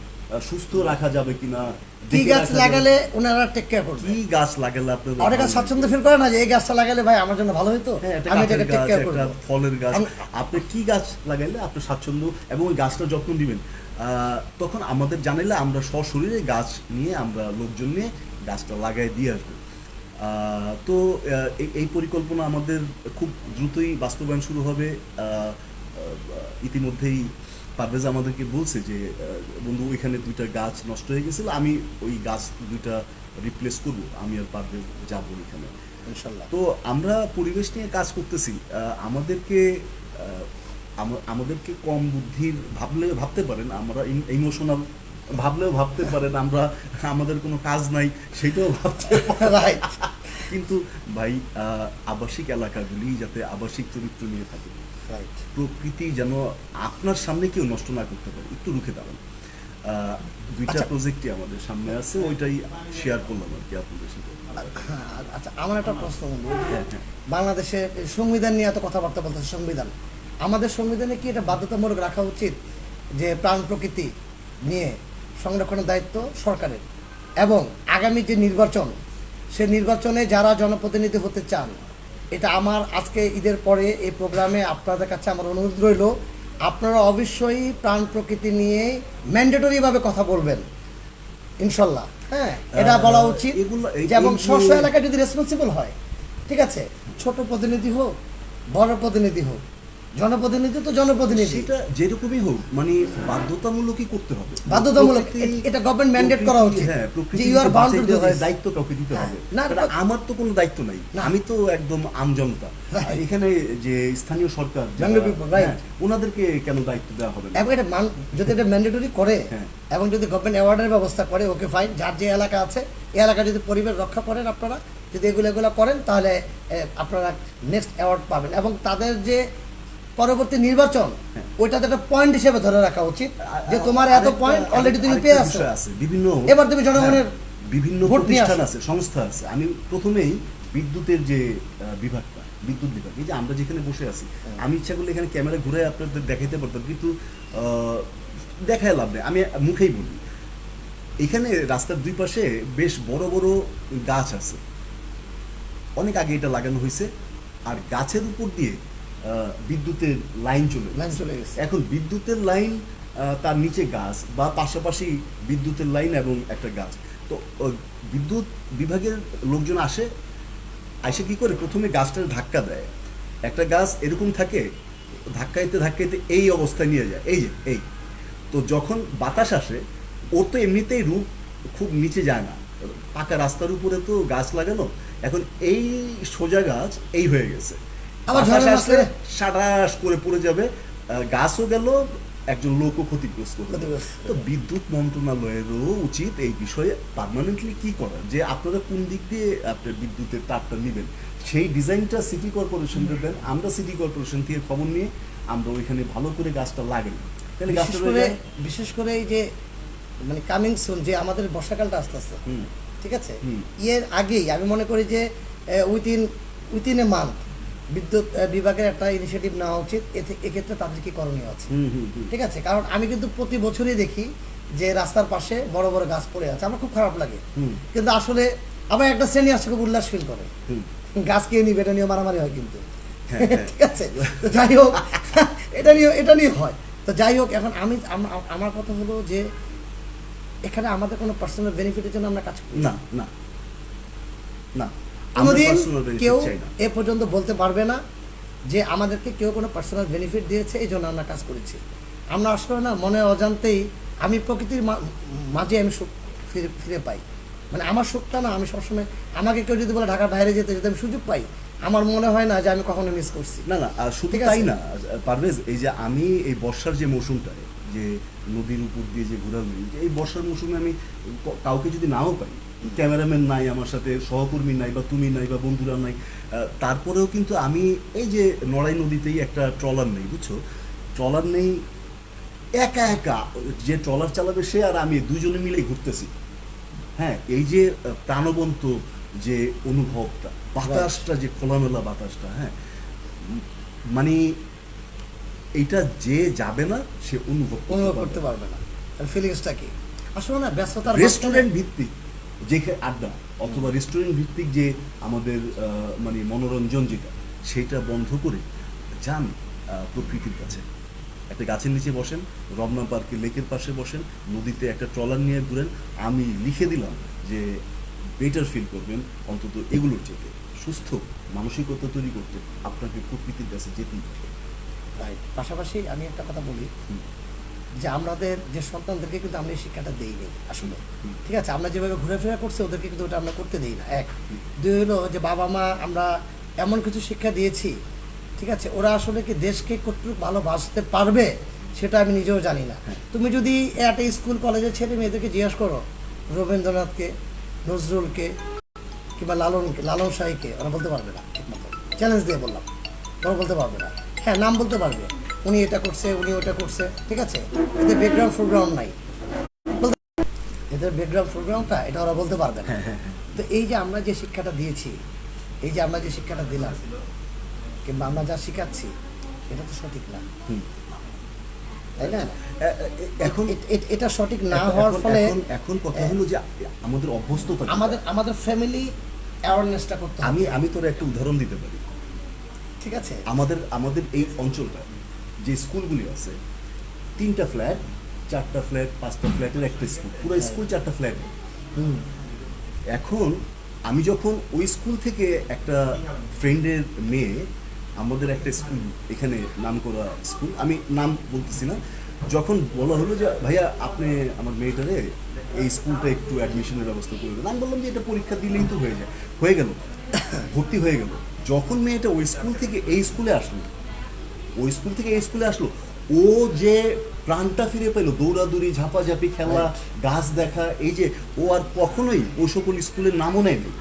সুস্থ রাখা যাবে কিনা, কি দেখে গাছ রাখা যাবে। লাগালে ওনারা টেক কেয়ার করবে, কি গাছ লাগালে আপনাদের অনেকে ভালো স্বাচ্ছন্দ্য লাগবে? ফিল করে না যে এই গাছটা লাগালে ভাই আমার জন্য ভালো হতো, হ্যাঁ, একটা আমি গাছের এটাকে টেক গাছ, কেয়ার একটা করবো। ফলের গাছ, আমি- আপনি কি গাছ লাগাইলে আপনি স্বাচ্ছন্দ্য এবং ওই গাছটার যত্ন দিবেন, তখন আমাদের জানাইলে আমরা সশরীরে গাছ নিয়ে, আমরা লোকজন নিয়ে গাছটা লাগাই দিয়ে আসবো। তো এই পরিকল্পনা আমাদের খুব দ্রুতই বাস্তবায়ন শুরু হবে। ইতিমধ্যেই পারভেজ আমাদেরকে বলছে যে বন্ধু, ওইখানে 2টা গাছ নষ্ট হয়ে গেছিল, আমি ওই গাছ 2টা রিপ্লেস করব, আমি আর পারভেজ যাবো ওইখানে। ইনশাআল্লাহ। তো আমরা পরিবেশ নিয়ে কাজ করতেছি। আমাদেরকে আমাদেরকে কম বুদ্ধির ভাবতে পারেন, আমরা ইমোশনাল ভাবলেও ভাবতে পারেন আমরা, আমাদের কোনো কাজ নাই সেটাও ভাবতে পারেন। রাইট। কিন্তু ভাই, আবাসিক এলাকাগুলি যাতে আবাসিক চরিত্র নিয়ে থাকে, রাইট। প্রকৃতি যেন আপনার সামনে কেউ নষ্ট না করতে পারে, একটু রুখে দাঁড়ান। 2টা আচ্ছা। প্রজেক্টই আমাদের সামনে আছে, ওইটাই শেয়ার করলাম আর কি আপনাদের সাথে। হ্যাঁ, আচ্ছা, আমার একটা প্রশ্ন বলবো। হ্যাঁ, হ্যাঁ। বাংলাদেশে সংবিধান নিয়ে এত কথাবার্তা বলতেছে, সংবিধান, আমাদের সংবিধানে কি এটা বাধ্যতামূলক রাখা উচিত যে প্রাণ প্রকৃতি নিয়ে সংরক্ষণের দায়িত্ব সরকারের, এবং আগামী যে নির্বাচন, সে নির্বাচনে যারা জনপ্রতিনিধি হতে চান, এটা আমার আজকে ঈদের পরে এই প্রোগ্রামে আপনাদের কাছে আমার অনুরোধ রইল, আপনারা অবশ্যই প্রাণ প্রকৃতি নিয়ে ম্যান্ডেটরিভাবে কথা বলবেন ইনশাল্লাহ। হ্যাঁ, এটা বলা উচিত। এবং স্ব এলাকায় যদি রেসপন্সিবল হয়, ঠিক আছে, ছোট প্রতিনিধি হোক, বড় প্রতিনিধি হোক, জনপ্রতিনিধি তো জনপ্রতিনিধি, সেটা যেরকমই হোক, মানে বাধ্যতামূলকই করতে হবে, বাধ্যতামূলক। প্রকৃতি- এটা গভর্নমেন্ট ম্যান্ডেট করা উচিত হ্যাঁ, যে প্রকৃতি ইউ আর বাউন্ড টু বাঁচাইতে ডু হয়, দিস। দায়িত্ব কাউকে দিতে হবে। না, কারণ আমার তো কোনো দায়িত্ব নাই, না। আমি তো একদম আমজনতা। Right. এখানে যে স্থানীয় সরকার যারা, Younger people, right. হ্যাঁ, ওনাদেরকে কেন দায়িত্ব দেওয়া হবে না? এবং এটা যদি এটা ম্যান্ডেটরি করে, হ্যাঁ। এবং যদি গভর্নমেন্ট অ্যাওয়ার্ডের ব্যবস্থা করে, ওকে ফাইন, যার যে এলাকা আছে এই এলাকা যদি পরিবেশ রক্ষা করেন, আপনারা যদি এগুলো করেন, তাহলে আপনারা নেক্সট অ্যাওয়ার্ড পাবেন। এবং তাদের যে পরবর্তী নির্বাচন, হ্যাঁ। ওইটাতে একটা পয়েন্ট হিসেবে ধরে রাখা উচিত যে তোমার এত আরেকটা- পয়েন্ট অলরেডি তুমি আরেকটা পেয়ে আসছো, বিষয় আছে, বিভিন্ন, এবার তুমি জনগণের হ্যাঁ, বিভিন্ন ভোট নিয়ে প্রতিষ্ঠান আসো। আছে, সংস্থা আছে। আমি প্রথমেই বিদ্যুতের যে বিভাগটা, বিদ্যুৎ বিভাগ, এই যে আমরা যেখানে বসে আছি, আমি ইচ্ছা করলে এখানে ক্যামেরা ঘুরে আপনাদের দেখাইতে পারতাম, কিন্তু দেখায় লাভ নেই, আমি মুখেই বলি। এখানে রাস্তার 2 পাশে বেশ বড় বড় গাছ আছে, অনেক আগে এটা লাগানো হয়েছে, আর গাছের উপর দিয়ে বিদ্যুতের লাইন চলে লাইন গেছে। চলে গেছে। এখন বিদ্যুতের লাইন, তার নিচে গাছ, বা পাশাপাশি বিদ্যুতের লাইন এবং একটা গাছ। তো বিদ্যুৎ বিভাগের লোকজন আসে কি করে, প্রথমে গাছটার ধাক্কা দেয়। একটা গাছ এরকম থাকে, ধাক্কাইতে ধাক্কাইতে এই অবস্থায় নিয়ে যায়, এই যে এই। তো যখন বাতাস আসে, ওর তো এমনিতেই রূপ খুব নিচে যায় না, পাকা রাস্তার উপরে তো গাছ লাগানো, এখন এই সোজা গাছ এই হয়ে গেছে, আবার বাতাস ঝড়ের আসলে মাঝখানে- সাটাস করে পড়ে যাবে, গাছও গেল, একজন লোকও ক্ষতিগ্রস্ত হলো। ক্ষতিগ্রস্ত। তো বিদ্যুৎ মন্ত্রণালয়েরও উচিত এই বিষয়ে পার্মানেন্টলি কি করা, যে আপনারা কোন দিক দিয়ে আপনার বিদ্যুতের তারটা নেবেন, সেই ডিজাইনটা সিটি কর্পোরেশনকে দেন, আমরা সিটি কর্পোরেশন থেকে খবর নিয়ে আমরা ওইখানে ভালো করে গাছটা লাগাই, তাহলে গাছটা রয়ে যায়। বিশেষ করে এই যে মানে কামিং সুন, যে আমাদের বর্ষাকালটা আসতেছে, ঠিক আছে, হুম। এর আগেই আমি মনে করি যে উইথিন এ মান্থ বিদ্যুৎ বিভাগের একটা ইনিশিয়েটিভ নেওয়া উচিত, এক্ষেত্রে তাদের কি করণীয় আছে। ঠিক আছে, কারণ আমি কিন্তু প্রতি বছরই দেখি যে রাস্তার পাশে বড় বড় গাছ পড়ে আছে, আমার খুব খারাপ লাগে। কিন্তু আসলে আবার একটা শ্রেণী আসে খুব উল্লাস ফিল করে, গাছ কে নিবে এটা নিয়ে মারামারি হয় কিন্তু। ঠিক আছে, তো যাই হোক, এটা নিয়ে হয়। তো যাই হোক, এখন আমার কথা হলো যে এখানে আমাদের কোনো পার্সোনাল বেনিফিটের জন্য আমরা কাজ করি না, না, না, আমরা কোনোদিন personal benefit কেউ চাই না। এ পর্যন্ত বলতে পারবে না যে আমাদেরকে কেউ কোনো পার্সোনাল বেনিফিট দিয়েছে এই জন্য আমরা কাজ করেছি। আমরা আসলে না মনে অজান্তেই আমি প্রকৃতির মাঝে আমি সুখ ফিরে পাই। মানে আমার সুখটা না, আমি সবসময় আমাকে কেউ যদি বলে ঢাকার বাইরে যেতে যদি আমি সুযোগ পাই, আমার মনে হয় না যে আমি কখনো মিস করছি। না, না, শুধু ঠিক তাই আছে? না পারভেজ, এই যে আমি এই বর্ষার যে মৌসুমটায় যে নদীর উপর দিয়ে যে ঘোরাঘুরি, যে এই বর্ষার মৌসুমে আমি কাউকে যদি নাও পাই, ক্যামেরাম্যান নাই আমার সাথে, সহকর্মী নাই, বা তুমি নাই, বা বন্ধুরা নাই, তারপরেও কিন্তু আমি এই যে নড়াই নদীতেই একটা ট্রলার নেই, বুঝছো, ট্রলার নেই, একা একা যে ট্রলার চালাবে সে আর আমি দুজনে মিলেই ঘুরতেছি। হ্যাঁ, এই যে প্রাণবন্ত যে অনুভবটা, বাতাসটা, যে খোলামেলা বাতাসটা, হ্যাঁ, মানে এইটা যে যাবে না সে অনুভব করতে পারবে না, ফিলিংসটা কি আসলে না ব্যস্ততার রেস্টুরেন্ট ভিত্তিক যে আড্ডা, অথবা রেস্টুরেন্ট ভিত্তিক যে আমাদের মানে মনোরঞ্জন যেটা, সেটা বন্ধ করে যান প্রকৃতির কাছে, একটা গাছের নিচে বসেন, রমনা পার্কে লেকের পাশে বসেন, নদীতে একটা ট্রলার নিয়ে ঘুরেন। আমি লিখে দিলাম যে বেটার ফিল করবেন অন্তত এগুলোর চেয়ে। সুস্থ মানসিকতা তৈরি করতে আপনাকে প্রকৃতির কাছে যেতেই হবে। রাইট। পাশাপাশি আমি একটা কথা বলি যে আমাদের যে সন্তানদেরকে কিন্তু আমরা এই শিক্ষাটা দেইনি আসলে। ঠিক আছে, আমরা যেভাবে ঘুরেফেরা করছি ওদেরকে কিন্তু ওটা আমরা করতে দিই না। এক, দুই হলো যে বাবা মা আমরা এমন কিছু শিক্ষা দিয়েছি, ঠিক আছে, ওরা আসলে কি দেশকে কতটুকু ভালোবাসতে পারবে সেটা আমি নিজেও জানি না। তুমি যদি একটা স্কুল কলেজের ছেলে মেয়েদেরকে জিজ্ঞাসা করো রবীন্দ্রনাথকে, নজরুলকে, কিংবা লালন শাহীকে, ওরা বলতে পারবে না ঠিকমতো। চ্যালেঞ্জ দিয়ে বললাম, ওরা বলতে পারবে না। হ্যাঁ, নাম বলতে পারবে, উনি এটা করছে, উনি ওটা করছে, ঠিক আছে, এদের ব্যাকগ্রাউন্ড ফোরগ্রাউন্ড নাই, এদের ব্যাকগ্রাউন্ড ফোরগ্রাউন্ডটা এটা ওরা বলতে পারবে না। তো এই যে আমরা যে শিক্ষাটা দিয়েছি, এই যে আমরা যে শিক্ষাটা দিলাম, কিংবা আমরা যা শিখাচ্ছি, এটা তো সঠিক না, তাই না? এখন এটা সঠিক না হওয়ার ফলে এখন কথা হলো যে আমাদের অভ্যস্ততা, আমাদের ফ্যামিলি অ্যাওয়ারনেসটা করতে হবে। আমি তোর একটা উদাহরণ দিতে পারি। ঠিক আছে, আমাদের এই অঞ্চলটা যে স্কুলগুলি আছে, 3টা ফ্ল্যাট, 4টা ফ্ল্যাট, 5টা ফ্ল্যাটের একটা স্কুল, পুরো স্কুল 4টা ফ্ল্যাট। এখন আমি যখন ওই স্কুল থেকে একটা ফ্রেন্ডের মেয়ে, আমাদের একটা স্কুল এখানে নাম করা স্কুল, আমি নাম বলতেছি না, যখন বলা হলো যে ভাইয়া আপনি আমার মেয়েটারে এই স্কুলটা একটু অ্যাডমিশনের ব্যবস্থা করে দেন, আমি বললাম যে এটা পরীক্ষা দিলেই তো হয়ে গেল, ভর্তি হয়ে গেল। যখন মেয়েটা ওই স্কুল থেকে এই স্কুলে আসলো, ও যে প্রাণটা ফিরে পেলো, দৌড়াদৌড়ি, ঝাপাঝাপি খেলা, গাছ দেখা, এই যে ও আর কখনোই ওই সকল স্কুলের নামও নেয়নি।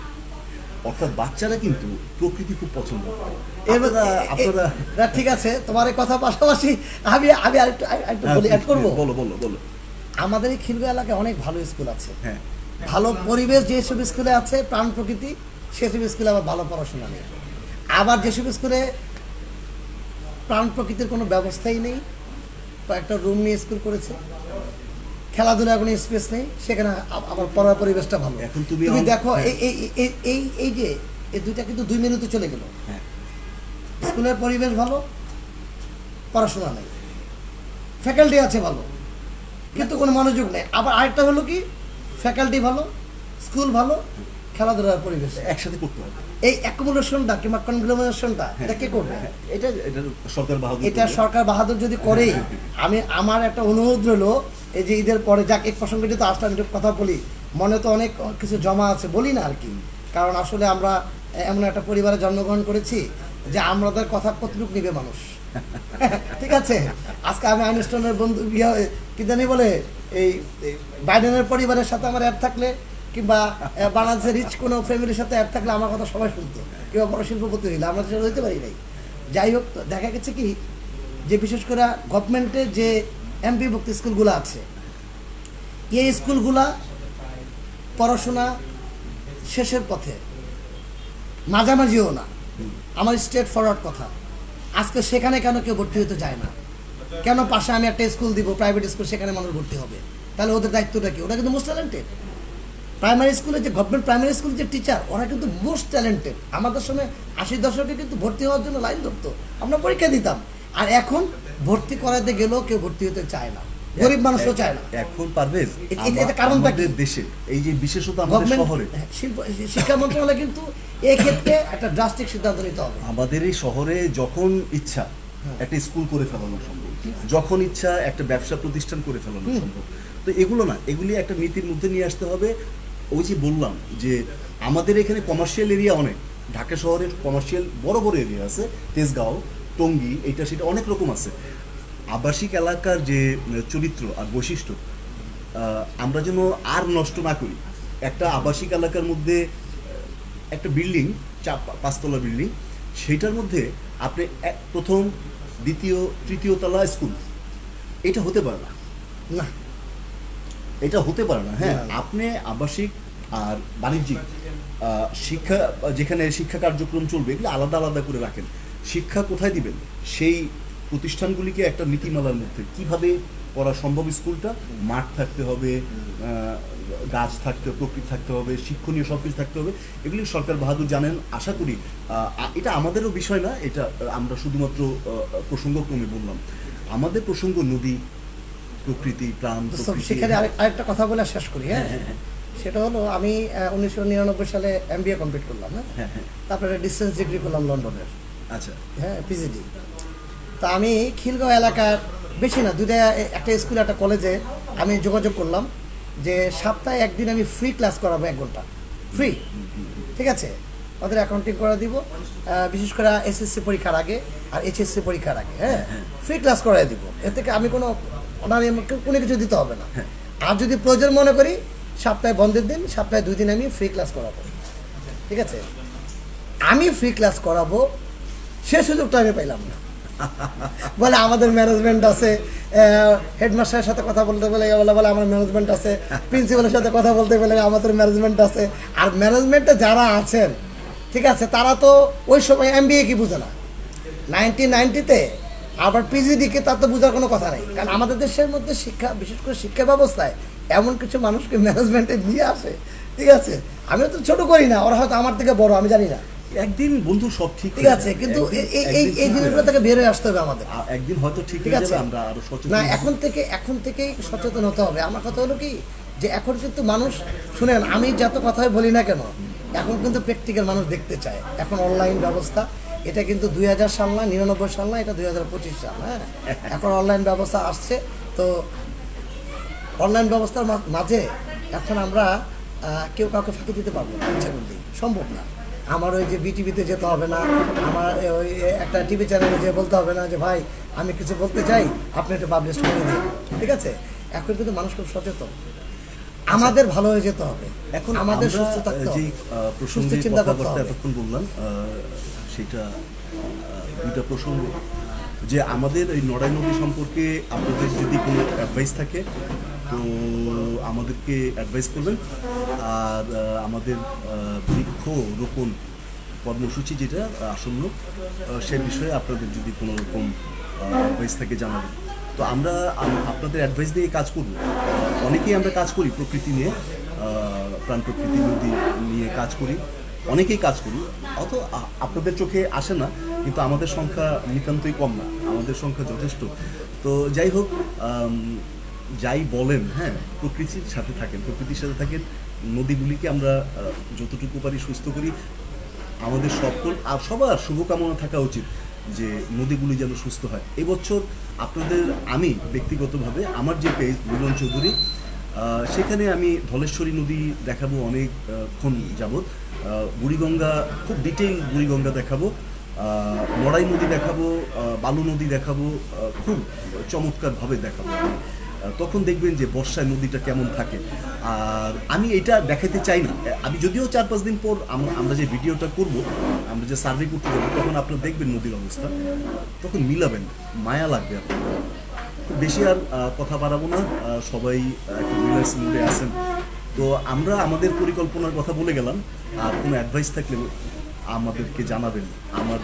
অর্থাৎ বাচ্চারা কিন্তু প্রকৃতি খুব পছন্দ করে। আপনারা ঠিক আছে, তোমার এই কথা পাশাপাশি আমি আরেকটু বলি, অ্যাড করবো। বলো। আমাদের এই খিলগা এলাকায় অনেক ভালো স্কুল আছে, হ্যাঁ, ভালো পরিবেশ যেসব স্কুলে আছে, প্রাণ প্রকৃতি, সেসব স্কুলে আবার ভালো পড়াশোনা নেই। আবার যেসব স্কুলে প্রাণ প্রকৃতির কোনো ব্যবস্থাই নেই, কয়েকটা রুম নিয়ে স্কুল করেছে, খেলাধুলার কোনো স্পেস নেই, সেখানে আবার পড়ার পরিবেশটা ভালো। এখন তুমি দেখো এই যে এই দুইটা কিন্তু 2 মিনিটে চলে গেল। স্কুলের পরিবেশ ভালো, পড়াশোনা নেই, ফ্যাকাল্টি আছে ভালো, কিন্তু কোনো মনোযোগ নেই। আবার আরেকটা হলো কি, ফ্যাকাল্টি ভালো, স্কুল ভালো, খেলাধুলার পরিবেশ একসাথে করতে হবে। এই অ্যাকুমুলেশনটা কিংবা কনগ্লোমারেশনটা এটা কে করবে? এটা সরকার বাহাদুর, এটা সরকার বাহাদুর যদি করে, আমার একটা অনুরোধ রইলো, এই যে ঈদের পরে যাক এক প্রসঙ্গে তো আসলে আমি কথা বলি, মনে তো অনেক কিছু জমা আছে, বলি না আর কি, কারণ আসলে আমরা এমন একটা পরিবারে জন্মগ্রহণ করেছি যে আমাদের কথা কতটুকু নিবে মানুষ। ঠিক আছে, আজকে আমি আইনস্টাইনের বন্ধু কি জানি বলে, এই বাইডেনের পরিবারের সাথে আমার অ্যাড থাকলে, কিংবা বাংলাদেশের রিচ কোনো ফ্যামিলির সাথে অ্যাড থাকলে আমার কথা সবাই শুনতো, কিংবা বড় শিল্পপতি হইলে আমরা সেটা হইতে পারি নাই। যাই হোক, দেখা গেছে কি যে বিশেষ করে গভর্নমেন্টের যে এমপি ভুক্ত স্কুলগুলো আছে, এই স্কুলগুলা পড়াশোনা শেষের পথে, মাঝামাঝিও না, আমার স্ট্রেট ফরওয়ার্ড কথা, আজকে সেখানে কেন কেউ ভর্তি হতে চায় না? কেন পাশে আমি একটা স্কুল দিব, প্রাইভেট স্কুল, সেখানে মানুষ ভর্তি হবে? তাহলে ওদের দায়িত্বটা কি? ওরা কিন্তু মোস্ট ট্যালেন্টেড। প্রাইমারি স্কুলে যে গভর্নমেন্ট প্রাইমারি স্কুলের যে টিচার, ওরা কিন্তু মোস্ট ট্যালেন্টেড। আমাদের সময় 80 দশকে কিন্তু ভর্তি হওয়ার জন্য লাইন ধরতো, আমরা পরীক্ষা দিতাম। আর এখন ভর্তি করাতে গেলেও কেউ ভর্তি হতে চায় না, গরিব মানুষও চায় না। এখন পারভেজ এটা কারণটা কি? আমাদের দেশে এই যে বিশেষত আমাদের গভর্নমেন্ট শহরে, শিক্ষা মন্ত্রণালয় কিন্তু এই ক্ষেত্রে একটা ড্রাস্টিক সিদ্ধান্ত নিতে হবে। আমাদের এই শহরে যখন ইচ্ছা একটা স্কুল করে ফেলানো সম্ভব, যখন ইচ্ছা একটা ব্যবসা প্রতিষ্ঠান করে ফেলানো সম্ভব। তো এগুলো না, এগুলি একটা নীতির মধ্যে নিয়ে আসতে হবে। ওই যে বললাম যে আমাদের এখানে কমার্শিয়াল এরিয়া অনেক, ঢাকা শহরের কমার্শিয়াল বড় বড় এরিয়া আছে, তেজগাঁও, টঙ্গী, এটা সেটা অনেক রকম আছে। আবাসিক এলাকার যে চরিত্র আর বৈশিষ্ট্য আমরা যেন আর নষ্ট না করি। একটা আবাসিক এলাকার মধ্যে একটা বিল্ডিং, 5 তলা বিল্ডিং, সেইটার মধ্যে আপনি প্রথম, দ্বিতীয়, তৃতীয় তলা স্কুল, এটা হতে পারে না, না, এটা হতে পারে না। হ্যাঁ, না। আপনি আবাসিক আর বাণিজ্যিক শিক্ষা, যেখানে শিক্ষা কার্যক্রম চলবে, এগুলো আলাদা আলাদা করে রাখেন। শিক্ষা কোথায় দিবেন, সেই প্রতিষ্ঠানগুলিকে একটা নীতিমালার মধ্যে কিভাবে করা সম্ভব। স্কুলটা মাঠ থাকতে হবে, গাছ থাকতে হবে, প্রকৃতি থাকতে হবে, শিক্ষণীয় সব কিছু থাকতে হবে। এগুলি সরকার বাহাদুর জানেন, আশা করি। এটা আমাদেরও বিষয় না, এটা আমরা শুধুমাত্র প্রসঙ্গক্রমে বললাম। আমাদের প্রসঙ্গ নদী, প্রকৃতি, প্রাণ, প্রকৃতি। সেখানে আরেকটা কথা বলে শেষ করি। হ্যাঁ, সেটা হলো আমি 1999 সালে MBA কমপ্লিট করলাম। হ্যাঁ, তারপরে ডিস্টেন্স ডিগ্রি করলাম লন্ডনের। আচ্ছা, হ্যাঁ, PGD। তা আমি খিলগাঁও এলাকার বেশি না, দুইটা, একটা স্কুল, একটা কলেজে আমি যোগাযোগ করলাম যে সপ্তাহে একদিন আমি ফ্রি ক্লাস করাবো, 1 ঘন্টা ফ্রি। ঠিক আছে, ওদের অ্যাকাউন্টিং করে দিব, বিশেষ করে SSC পরীক্ষার আগে আর HSC পরীক্ষার আগে। হ্যাঁ, ফ্রি ক্লাস করাই দিব। এর থেকে আমি কোনো কোনো কিছু দিতে হবে না। আর যদি প্রয়োজন মনে করি, সপ্তাহে বন্ধের দিন, সপ্তাহে 2 দিন আমি ফ্রি ক্লাস করাবো। ঠিক আছে, আমি ফ্রি ক্লাস করাবো, সে সুযোগটা আমি পাইলাম না। বলে আমাদের ম্যানেজমেন্ট আছে, হেডমাস্টারের সাথে কথা বলতে বলে বলে আমার ম্যানেজমেন্ট আছে, প্রিন্সিপালের সাথে কথা বলতে বলে আমাদের ম্যানেজমেন্ট আছে। আর ম্যানেজমেন্টে যারা আছেন, ঠিক আছে, তারা তো ওই সময় MBA কি বুঝে না, 1990-তে আবার PGD-কে তার তো বোঝার কোনো কথা নেই। কারণ আমাদের দেশের মধ্যে শিক্ষা, বিশেষ করে শিক্ষা ব্যবস্থায় এমন কিছু মানুষকে ম্যানেজমেন্টে নিয়ে আসে। ঠিক আছে, আমিও তো ছোট করি না, ওরা হয়তো আমার থেকে বড়, আমি জানি না। একদিন বন্ধু সব ঠিক ঠিক আছে, কিন্তু এই জিনিসগুলো থেকে বের হয়ে আসতে হবে আমাদের। একদিন হয়তো ঠিক ঠিক হয়ে আছে, যাবে, আমরা আরো সচেতন না, হব। এখন থেকেই সচেতন হতে হবে। আমার কথা হলো কি, যে এখন কিন্তু মানুষ, শুনেন, আমি যত কথাই বলি না কেন, এখন কিন্তু প্র্যাকটিক্যাল মানুষ দেখতে চায়। এখন অনলাইন ব্যবস্থা, এটা কিন্তু 2000 সাল না, 99 সাল না, এটা 2025 সাল। হ্যাঁ, এখন অনলাইন ব্যবস্থা আসছে। তো অনলাইন ব্যবস্থার মাঝে এখন আমরা কেউ কাউকে ফাঁকি দিতে পারবো না, ইচ্ছা করলেই সম্ভব না। আমার ওই যে BTV-তে যেতে হবে না, আমার ওই একটা টিভি চ্যানেলে যেয়ে বলতে হবে না যে ভাই আমি কিছু বলতে চাই, আপনি একটু পাবলিশ করে দিন। ঠিক আছে, এখন কিন্তু মানুষ খুব সচেতন। আমাদের ভালো হয়ে যেতে হবে, এখন আমাদের আমরা সুস্থ থাকতে যে হবে, সুস্থ প্রসঙ্গে চিন্তা করতে কথাবার্তা হবে। এতক্ষণ বললাম, সেটা দুইটা প্রসঙ্গ। যে আমাদের এই নড়াই নদী সম্পর্কে আপনাদের যদি কোনো অ্যাডভাইস থাকে তো আমাদেরকে অ্যাডভাইস করবেন। আর আমাদের বৃক্ষ রোপণ কর্মসূচি যেটা আসন্ন, সে বিষয়ে আপনাদের যদি কোনো রকম অ্যাডভাইস থাকে জানাবেন। তো আমরা আপনাদের অ্যাডভাইস দিয়ে কাজ করব। অনেকেই আমরা কাজ করি প্রকৃতি নিয়ে, প্রাণ প্রকৃতি নদী নিয়ে কাজ করি, অনেকেই কাজ করি, অত আপনাদের চোখে আসে না, কিন্তু আমাদের সংখ্যা নিতান্তই কম না, আমাদের সংখ্যা যথেষ্ট। তো যাই হোক, যাই বলেন, হ্যাঁ, প্রকৃতির সাথে থাকেন, প্রকৃতির সাথে থাকেন, নদীগুলিকে আমরা যতটুকু পারি সুস্থ করি। আমাদের সবার শুভকামনা থাকা উচিত যে নদীগুলি যেন সুস্থ হয়। এবছর আপনাদের, আমি ব্যক্তিগতভাবে আমার যে পেজ মিলন চৌধুরী, সেখানে আমি ধলেশ্বরী নদী দেখাবো অনেকক্ষণ যাবৎ, বুড়িগঙ্গা খুব ডিটেইল বুড়িগঙ্গা দেখাবো, নড়াই নদী দেখাবো, বালু নদী দেখাবো, খুব চমৎকারভাবে দেখাবো। তখন দেখবেন যে বর্ষায় নদীটা কেমন থাকে। আর আমি এটা দেখাতে চাই না, আমি যদিও 4-5 দিন পর আমরা যে ভিডিওটা করব, আমরা যে সার্ভে করতে যাবো, তখন আপনারা দেখবেন নদীর অবস্থা, তখন মিলাবেন, মায়া লাগবে আপনার। খুব বেশি আর কথা বাড়াবো না, সবাই একটু রিল্যাক্স মুডে আছেন। তো আমরা আমাদের পরিকল্পনার কথা বলে গেলাম, আর কোনো অ্যাডভাইস থাকলে আমাদেরকে জানাবেন, আমার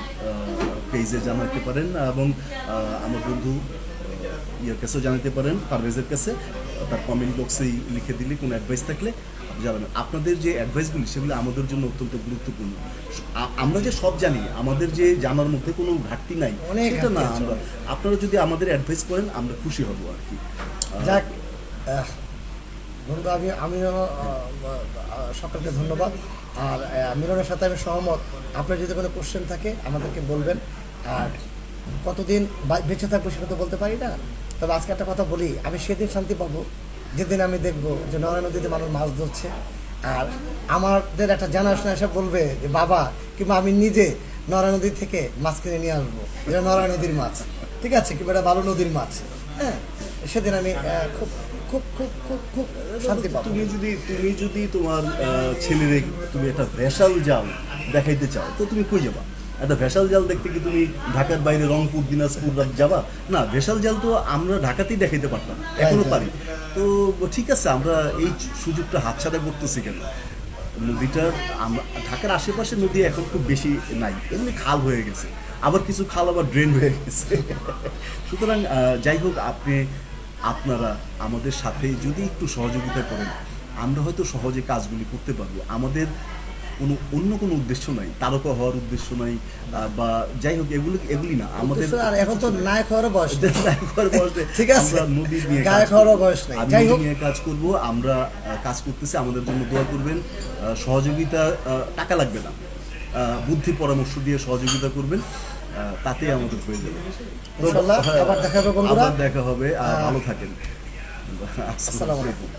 পেজে জানাতে পারেন এবং আমার বন্ধু ইয়ার কাছেও জানাতে পারেন, পারভেজের কাছে। তার কমেন্ট বক্সেই লিখে দিলে কোনো অ্যাডভাইস থাকলে আপনি জানাবেন। আপনাদের যে অ্যাডভাইসগুলি সেগুলো আমাদের জন্য অত্যন্ত গুরুত্বপূর্ণ। আমরা যে সব জানি, আমাদের যে জানার মধ্যে কোনো ঘাটতি নাই অনেক সেটা না। ঘাটতি আছে। আমরা আপনারা যদি আমাদের অ্যাডভাইস করেন আমরা খুশি হব আর কি। যাক, বন্ধু আমিও সকলকে ধন্যবাদ। আর মিলনের সাথে আমি সহমত। আপনার যদি কোনো কোশ্চেন থাকে আমাদেরকে বলবেন। আর কতদিন বেঁচে থাকবো সেটা তো বলতে পারি না, তবে আজকে একটা কথা বলি, আমি সেদিন শান্তি পাবো যেদিন আমি দেখবো যে নড়াই নদীতে মানুষ মাছ ধরছে, আর আমাদের একটা জেনারেশন এসে বলবে যে বাবা কিংবা আমি নিজে নড়াই নদী থেকে মাছ কিনে নিয়ে আসবো, এটা নড়াই নদীর মাছ, ঠিক আছে, কিংবা এটা ভালো নদীর মাছ। হ্যাঁ, সেদিন আমি খুব খুব খুব খুব খুব শান্তি পাবো। তুমি যদি তোমার ছেলেরে তুমি একটা ভেসাল জাল দেখাইতে চাও তো তুমি কই যাবা? একটা ভেসাল জাল দেখতে কি তুমি ঢাকার বাইরে রংপুর, দিনাজপুর যাবা? না, ভেসাল জাল তো আমরা ঢাকাতেই দেখাইতে পারতাম, এখনো পারি। তো ঠিক আছে, আমরা এই সুযোগটা হাতছাড়া করতেছি কেন? নদীটার ঢাকার আশেপাশে নদী এখন খুব বেশি নাই, এমনি খাল হয়ে গেছে, আবার কিছু খাল আবার ড্রেন হয়ে গেছে। সুতরাং যাই হোক, আপনারা আমাদের সাথে যদি একটু সহযোগিতা করেন আমরা হয়তো সহজে কাজগুলি করতে পারবো। আমাদের অন্য কোনো উদ্দেশ্য নাই, তারকা হওয়ার উদ্দেশ্য নাই, বা যাই হোক এগুলি না আমাদের। আর এখন তো নায়ক হওয়ারও বয়স নেই। নায়ক হওয়ার বয়স নেই। ঠিক আছে, আমরা নদী নিয়ে গায়ক হওয়ারও বয়স নেই। যাই হোক, নিয়ে কাজ করব, আমরা কাজ করতেছি, আমাদের জন্য দোয়া করবেন। সহযোগিতা টাকা লাগবে না, বুদ্ধি পরামর্শ দিয়ে সহযোগিতা করবেন, তাতেই আমাদের হয়ে যাবে। ইনশাআল্লাহ আবার দেখা হবে বন্ধুরা। আবার দেখা হবে, ভালো থাকেন। আসসালামু আলাইকুম।